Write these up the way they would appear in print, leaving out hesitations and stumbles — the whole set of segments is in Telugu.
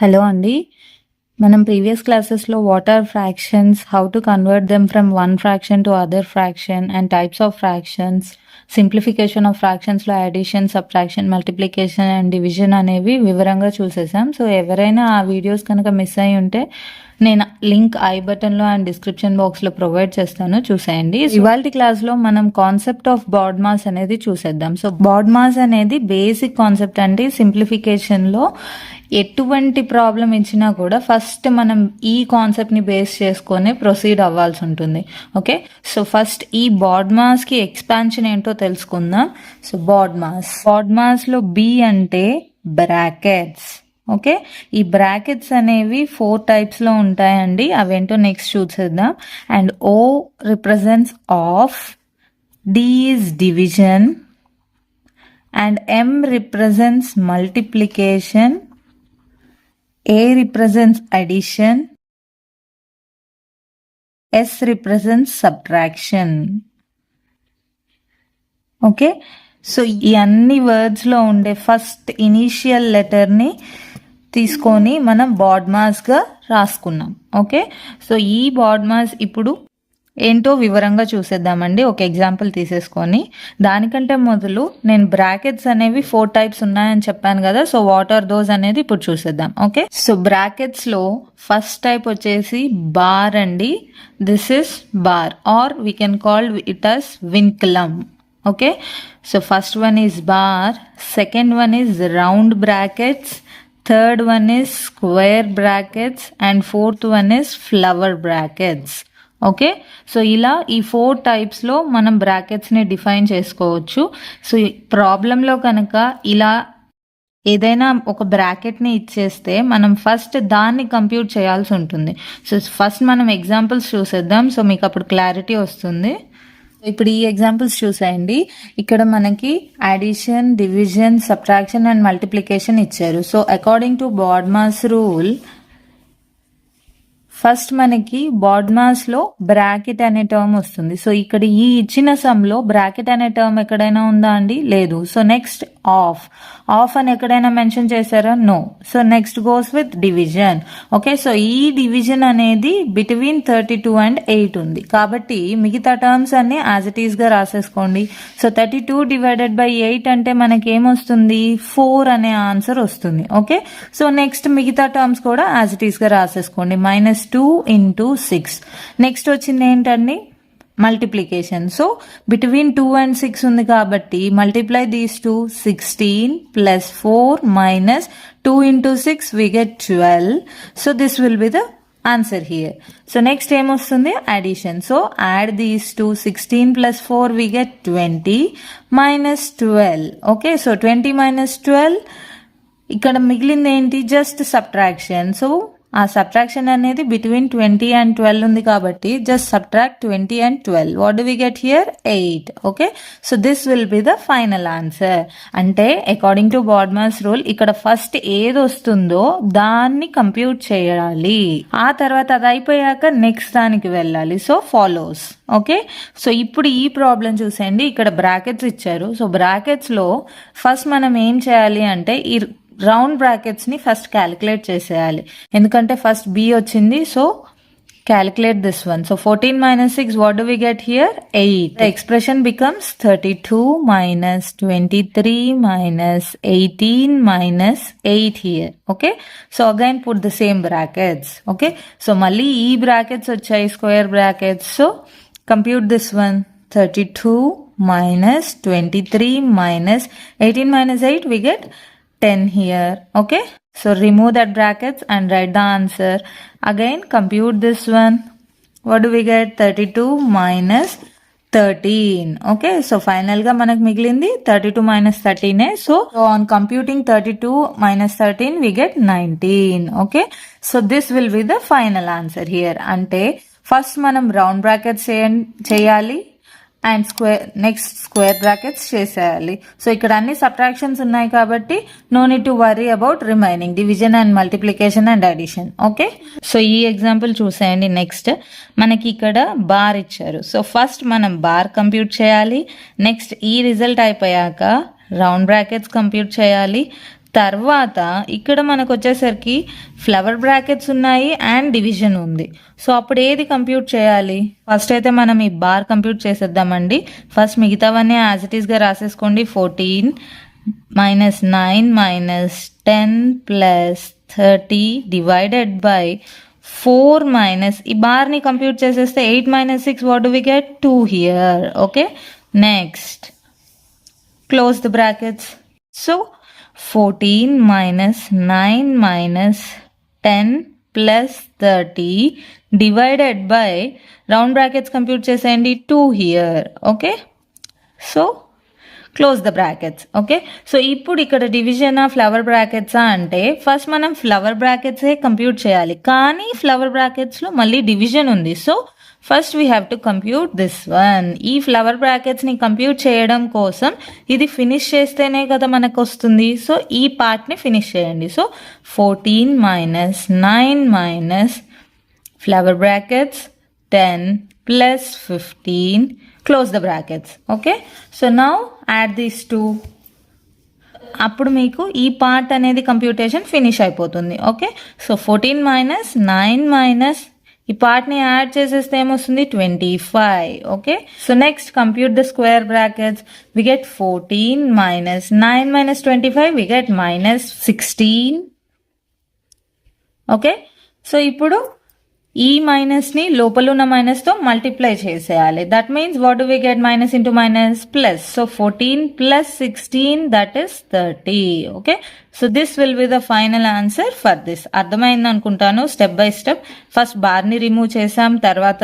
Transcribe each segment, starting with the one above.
హలో అండి. మనం ప్రీవియస్ క్లాసెస్‌లో what are fractions, how to convert them from one fraction to other fraction and types of fractions, simplification of ఫ్రాక్షన్స్‌లో addition, subtraction, multiplication and division అనేవి వివరంగా చూసేసాం. సో ఎవరైనా ఆ వీడియోస్ కనుక మిస్ అయ్యి ఉంటే నేను లింక్ ఐ బటన్‌లో అండ్ డిస్క్రిప్షన్ బాక్స్‌లో ప్రొవైడ్ చేస్తాను, చూసేయండి. ఇవాల్టి క్లాస్‌లో మనం కాన్సెప్ట్ ఆఫ్ బాడ్ మాస్ అనేది చూసేద్దాం. సో బాడ్ మాస్ అనేది బేసిక్ కాన్సెప్ట్ అండి. సింప్లిఫికేషన్‌లో ఎటువంటి ప్రాబ్లం ఇచ్చినా కూడా ఫస్ట్ మనం ఈ కాన్సెప్ట్ని బేస్ చేసుకొని ప్రొసీడ్ అవ్వాల్సి ఉంటుంది. ఓకే, సో ఫస్ట్ ఈ బాడ్ మాస్కి ఎక్స్పాన్షన్ ఏంటో తెలుసుకుందాం. సో బాడ్ మాస్లో బి అంటే బ్రాకెట్స్. ఓకే, ఈ బ్రాకెట్స్ అనేవి 4 టైప్స్లో ఉంటాయండి. అవేంటో నెక్స్ట్ చూసేద్దాం. And O represents of, D is division, and M represents multiplication, A represents addition, S represents subtraction. Okay, so ఈ అన్ని వర్డ్స్లో ఉండే ఫస్ట్ ఇనీషియల్ లెటర్ని తీసుకొని మనం బాడ్ మాస్గా రాసుకున్నాం. ఓకే, సో ఈ బాడ్ మాస్ ఇప్పుడు ఏంటో వివరంగా చూసేద్దామండి, ఒక ఎగ్జాంపుల్ తీసేసుకొని. దానికంటే మొదలు నేను బ్రాకెట్స్ అనేవి 4 టైప్స్ ఉన్నాయని చెప్పాను కదా. సో వాట్ ఆర్ దోస్ అనేది ఇప్పుడు చూసేద్దాం. ఓకే, సో బ్రాకెట్స్లో ఫస్ట్ టైప్ వచ్చేసి బార్ అండి. This is bar are we can call it as vinculum. Okay, so first one is bar, second one is round brackets, third one is square brackets and fourth one is flower brackets. Okay, so ఇలా ఈ 4 టైప్స్లో మనం బ్రాకెట్స్ని డిఫైన్ చేసుకోవచ్చు. సో ప్రాబ్లంలో కనుక ఇలా ఏదైనా ఒక బ్రాకెట్ని ఇచ్చేస్తే మనం ఫస్ట్ దాన్ని కంప్యూట్ చేయాల్సి ఉంటుంది. సో ఫస్ట్ మనం ఎగ్జాంపుల్స్ చూసేద్దాం, సో మీకు అప్పుడు క్లారిటీ వస్తుంది. ఇప్పుడు ఈ ఎగ్జాంపుల్స్ చూసేయండి. ఇక్కడ మనకి addition, division, subtraction and multiplication ఇచ్చారు. So according to BODMAS rule ఫస్ట్ మనకి బాడ్ మాస్లో బ్రాకెట్ అనే టర్మ్ వస్తుంది. సో ఇక్కడ ఈ ఇచ్చిన సమ్లో బ్రాకెట్ అనే టర్మ్ ఎక్కడైనా ఉందా అండి? లేదు. సో నెక్స్ట్ ఆఫ్ అని ఎక్కడైనా మెన్షన్ చేశారా? No. So next goes with division. Okay, so ఈ డివిజన్ అనేది బిట్వీన్ 32 and 8 ఉంది కాబట్టి మిగతా టర్మ్స్ అన్ని యాజ్ ఇట్ ఈస్ గా రాసేసుకోండి. సో 32 డివైడెడ్ బై 8 అంటే మనకి ఏమొస్తుంది? 4 అనే ఆన్సర్ వస్తుంది. ఓకే, సో నెక్స్ట్ మిగతా టర్మ్స్ కూడా యాజ్ ఇట్ ఈస్ గా రాసేసుకోండి. -2 into 6. నెక్స్ట్ వచ్చింది ఏంటండి? మల్టిప్లికేషన్. సో బిట్వీన్ 2 and 6 ఉంది కాబట్టి multiply these 2, 16 plus 4 minus 2 into 6 we get 12. So this will be the answer here. So next ఏమొస్తుంది? addition. So add these two, 16 plus 4 we get 20 minus 12. Okay, so 20 minus 12. ఇక్కడ మిగిలింది ఏంటి? Just subtraction. సో ఆ సబ్ట్రాక్షన్ అనేది బిట్వీన్ 20 and 12 ఉంది కాబట్టి just subtract 20 and 12. What do we get here? 8. Okay, so this will be the final answer. అంటే according to BODMAS rule ఇక్కడ ఫస్ట్ ఏది వస్తుందో దాన్ని కంప్యూట్ చేయాలి, ఆ తర్వాత అది అయిపోయాక నెక్స్ట్ దానికి వెళ్ళాలి. So follows. ఓకే, సో ఇప్పుడు ఈ ప్రాబ్లం చూసేయండి. ఇక్కడ బ్రాకెట్స్ ఇచ్చారు. సో బ్రాకెట్స్లో ఫస్ట్ మనం ఏం చేయాలి అంటే ఈ రౌండ్ బ్రాకెట్స్ని ఫస్ట్ క్యాలిక్యులేట్ చేసేయాలి, ఎందుకంటే ఫస్ట్ బి వచ్చింది. So calculate this one. So 14 minus 6, what do we get here? 8. The expression becomes 32 minus 23 minus 18 minus 8 here. Okay, so again put the same brackets. Okay, so malli ee brackets vachayi, square brackets. So compute this one. 32 minus 23 minus 18 minus 8, we get 10 here. Okay, so remove that brackets and write the answer. Again compute this one. What do we get? 32 minus 13. Okay, so final ga manaku migilindi 32 minus 13. So on computing 32 minus 13 we get 19. Okay, so this will be the final answer here. Ante first manam round brackets cheyali and next square brackets చేసేయాలి. సో ఇక్కడ అన్ని సబ్ట్రాక్షన్స్ ఉన్నాయి కాబట్టి no need to worry about remaining division and multiplication and addition. Okay, so ఈ ఎగ్జాంపుల్ చూసేయండి. నెక్స్ట్ మనకి ఇక్కడ బార్ ఇచ్చారు. సో ఫస్ట్ మనం బార్ కంప్యూట్ చేయాలి. నెక్స్ట్ ఈ రిజల్ట్ అయిపోయాక రౌండ్ బ్రాకెట్స్ కంప్యూట్ చేయాలి. తర్వాత ఇక్కడ మనకు వచ్చేసరికి ఫ్లవర్ బ్రాకెట్స్ ఉన్నాయి అండ్ డివిజన్ ఉంది. సో అప్పుడు ఏది కంప్యూట్ చేయాలి? ఫస్ట్ అయితే మనం ఈ బార్ కంప్యూట్ చేసేద్దామండి. ఫస్ట్ మిగతావన్నీ యాజ్ ఇట్ ఈస్గా రాసేసుకోండి. 14 minus 9 minus 10 plus 30 divided by 4 minus ఈ బార్ని కంప్యూట్ చేసేస్తే 8 minus 6 what do we get? 2 here. Okay, next close the brackets. So 14 minus 9 minus 10 plus 30 divided by round brackets compute చేసేయండి 2 here. Okay, so close the brackets. Okay, so ఇప్పుడు ఇక్కడ డివిజనా ఫ్లవర్ బ్రాకెట్సా అంటే ఫస్ట్ మనం ఫ్లవర్ బ్రాకెట్సే కంప్యూట్ చేయాలి, కానీ ఫ్లవర్ బ్రాకెట్స్లో మళ్ళీ డివిజన్ ఉంది. So first we have to compute this one. ఈ ఫ్లవర్ బ్రాకెట్స్ని కంప్యూట్ చేయడం కోసం ఇది ఫినిష్ చేస్తేనే కదా మనకు వస్తుంది. సో ఈ పార్ట్ని ఫినిష్ చేయండి. So 14 minus 9 minus flower brackets 10 plus 15 close the brackets. Okay, so now add these two. అప్పుడు మీకు ఈ పార్ట్ అనేది కంప్యూటేషన్ ఫినిష్ అయిపోతుంది. ఓకే, సో 14 minus 9 minus ఈ పార్ట్ని యాడ్ చేసేస్తే ఏమొస్తుంది? 25. Okay, so next compute the square brackets. We get 14 minus 9 minus 25 we get minus 16. Okay, so ఇప్పుడు ఈ మైనస్ని లోపల ఉన్న మైనస్తో మల్టిప్లై చేసేయాలి. That means what do we get? Minus into minus plus. So 14 plus 16 that is 30. Okay, so this will be the final answer for this. అర్థమైంది అనుకుంటాను. స్టెప్ బై స్టెప్ ఫస్ట్ బార్ని రిమూవ్ చేసాం, తర్వాత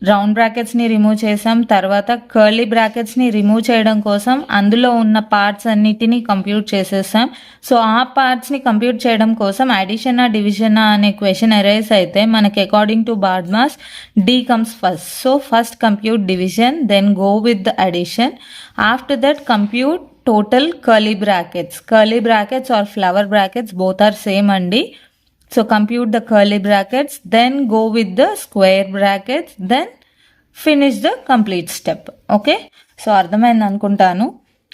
రౌండ్ బ్రాకెట్స్ని రిమూవ్ చేసాం, తర్వాత కర్లీ బ్రాకెట్స్ని రిమూవ్ చేయడం కోసం అందులో ఉన్న పార్ట్స్ అన్నిటినీ కంప్యూట్ చేసేసాం. సో ఆ పార్ట్స్ని కంప్యూట్ చేయడం కోసం అడిషనా డివిజనా అనే క్వశ్చన్ అరైజ్ అయితే మనకి according to BODMAS D comes first. So first compute division, then go with the addition. After that compute total curly brackets. Curly brackets are flower brackets both are same అండి. So compute the curly brackets, then go with the square brackets, then finish the complete step. Okay, so అర్థమైంది అనుకుంటాను.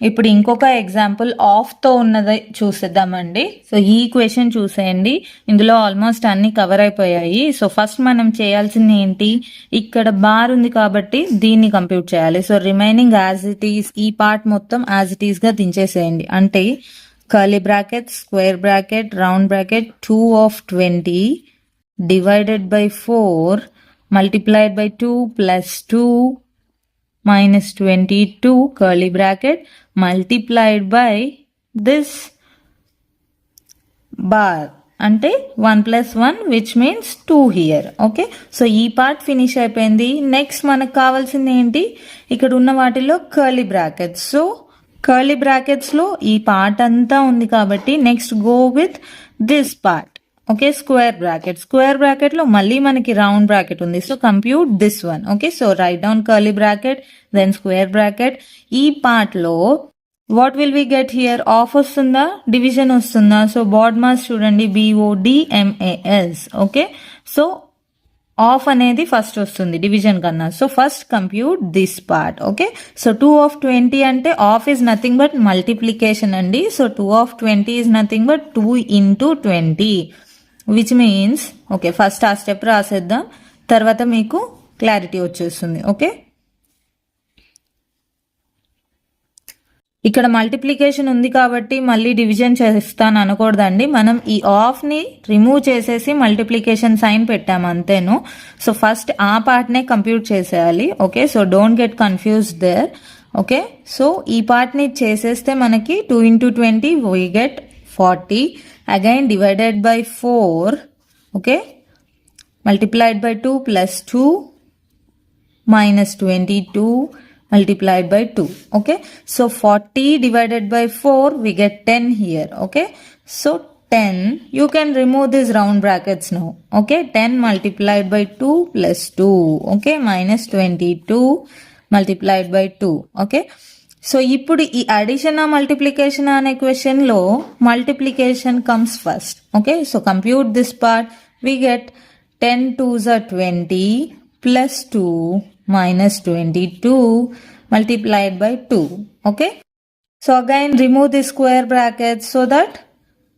ఇప్పుడు ఇంకొక ఎగ్జాంపుల్ ఆఫ్తో ఉన్నది చూసేద్దామండి. సో ఈ క్వశ్చన్ చూసేయండి, ఇందులో ఆల్మోస్ట్ అన్ని కవర్ అయిపోయాయి. సో ఫస్ట్ మనం చేయాల్సింది ఏంటి? ఇక్కడ బార్ ఉంది కాబట్టి దీన్ని కంప్యూట్ చేయాలి. So remaining as it is, ఈ పార్ట్ మొత్తం యాజ్ ఇట్ ఈస్గా దించేసేయండి. అంటే curly bracket, square bracket, round bracket, 2 of 20 divided by 4 multiplied by 2 plus 2 minus 22 curly bracket multiplied by this bar అంటే 1 plus 1 which means 2 here. Okay, so ఈ పార్ట్ ఫినిష్ అయిపోయింది. నెక్స్ట్ మనకు కావాల్సింది ఏంటి? ఇక్కడ ఉన్న వాటిలో కర్లీ బ్రాకెట్స్. సో కర్లీ బ్రాకెట్స్లో ఈ పార్ట్ అంతా ఉంది కాబట్టి next go with this part. Okay, square bracket. Square బ్రాకెట్లో మళ్ళీ మనకి రౌండ్ బ్రాకెట్ ఉంది. So compute this one. Okay, so write down curly bracket then square bracket. ఈ పార్ట్లో what will we get here? Of వస్తుందా, డివిజన్ వస్తుందా? సో బార్డ్మాస్ చూడండి, BODMAS. ఓకే, సో ఆఫ్ అనేది ఫస్ట్ వస్తుంది డివిజన్ కన్నా. So first compute this part. Okay, so 2 of 20 అంటే of is nothing but multiplication అండి. So 2 of 20 is nothing but 2 into 20 which means, okay first ఆ స్టెప్ రాసేద్దాం, తర్వాత మీకు క్లారిటీ వచ్చేస్తుంది. ఓకే, ఇక్కడ మల్టిప్లికేషన్ ఉంది కాబట్టి మళ్ళీ డివిజన్ చేస్తాను అనకూడదండి. మనం ఈ ఆఫ్ని రిమూవ్ చేసేసి మల్టిప్లికేషన్ సైన్ పెట్టాము అంతేను. సో ఫస్ట్ ఆ పార్ట్నే కంప్యూట్ చేసేయాలి. Okay, so don't get confused there. Okay, so ఈ పార్ట్ని చేసేస్తే మనకి 2 into 20 we get 40. Again divided by 4. Okay, multiplied by 2 plus 2 minus 22 multiplied by 2. Okay, so 40 divided by 4 we get 10 here. Okay, so 10, you can remove these round brackets now. Okay, 10 multiplied by 2 plus 2. Okay, minus 22 multiplied by 2. Okay, so ఇప్పుడు ఈ అడిషన్ మల్టిప్లికేషన్ అనే క్వశ్చన్ లో multiplication comes first. Okay, so compute this part. We get 10 2s are 20 plus 2 minus 22 multiplied by 2. Okay, So again remove the square brackets so that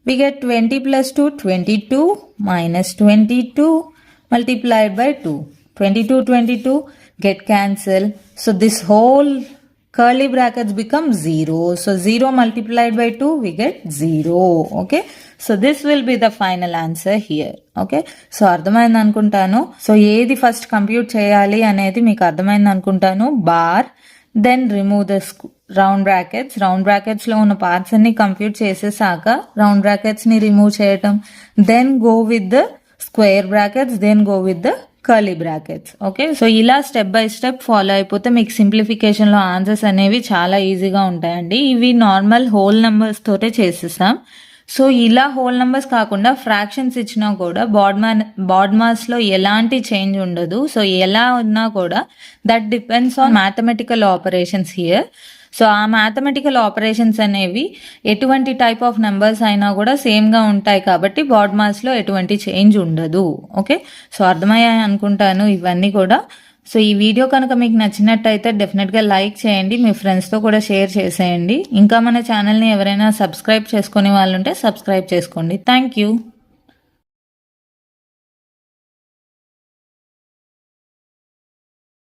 we get 20 plus 2, 22 minus 22 multiplied by 2. 22 get cancelled. So this whole curly brackets become 0. So 0 multiplied by 2 we get 0. Okay. So this will be the final answer here. Okay. So అర్థమైంది అనుకుంటాను. సో ఏది ఫస్ట్ కంప్యూట్ చేయాలి అనేది మీకు అర్థమైంది అనుకుంటాను. Bar then remove the round brackets లో ఉన్న పార్ట్స్ అన్ని కంప్యూట్ చేసేసాక రౌండ్ బ్రాకెట్స్ ని రిమూవ్ చేయటం, then go with the square brackets, then go with the curly brackets. Okay. So ఇలా స్టెప్ బై స్టెప్ ఫాలో అయిపోతే మీకు సింప్లిఫికేషన్ లో ఆన్సర్స్ అనేవి చాలా ఈజీగా ఉంటాయండి. ఇవి నార్మల్ హోల్ నెంబర్స్ తోటే చేసేసాం. సో ఇలా హోల్ నెంబర్స్ కాకుండా ఫ్రాక్షన్స్ ఇచ్చినా కూడా బాడ్ మాస్ లో ఎలాంటి చేంజ్ ఉండదు. సో ఎలా ఉన్నా కూడా that depends on mathematical operations here. So ఆ మ్యాథమెటికల్ ఆపరేషన్స్ అనేవి ఎటువంటి టైప్ ఆఫ్ నెంబర్స్ అయినా కూడా సేమ్ గా ఉంటాయి కాబట్టి బాడ్ మాస్ లో ఎటువంటి చేంజ్ ఉండదు. ఓకే. సో అర్థమయ్యాయి అనుకుంటాను ఇవన్నీ కూడా. సో ఈ వీడియో కనుక మీకు నచ్చినట్టయితే డెఫినెట్గా లైక్ చేయండి, మీ ఫ్రెండ్స్తో కూడా షేర్ చేసేయండి. ఇంకా మన ఛానల్ని ఎవరైనా సబ్స్క్రైబ్ చేసుకునే వాళ్ళు ఉంటే సబ్స్క్రైబ్ చేసుకోండి. Thank you.